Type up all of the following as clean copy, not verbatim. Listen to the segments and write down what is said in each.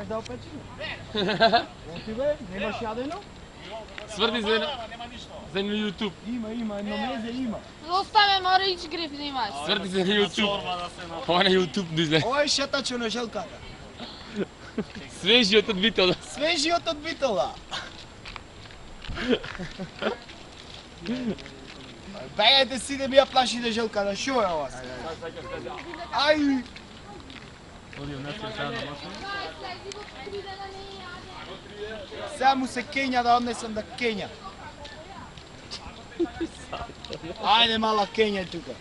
Сакаш да опечеме? Оти бе, немаш јадено? Сврди за на YouTube. Има, едно мезе има. Оставе Марич Гриф снимаш. Сврди за на YouTube. Ова на YouTube да излезе. Ова е шетачо на желката. Свежиот од битола. Свежиот од битола. Бегајте си да ми ја плашите желката, шо е ова? Ај! Сега му се кења да однесам да кења. Ајде мала кења тука.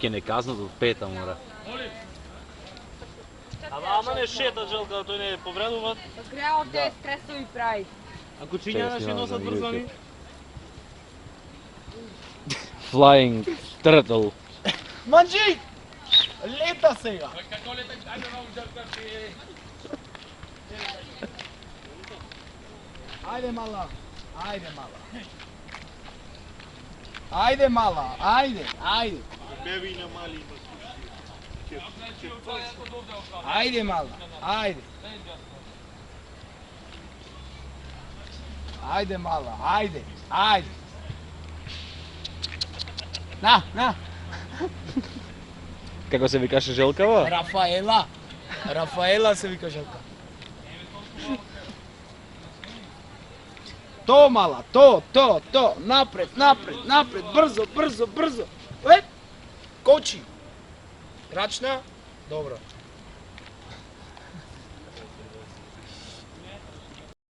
Ке не казнат од пета мора. Ама не шета желка, тој не повредува. Греот е стресови прави. Ако чинјана ще носат брзани. Flying turtle. Манџи! Лета сега. Ајде мала. Ајде мала. Ајде мала, ајде. Беби на мали. Ајде мала, ајде. Ајде мала, ајде. На. Како се викаше желкава? Рафаела се вика желка. То мала, то, напред, брзо. Кочи. Рачна, добро.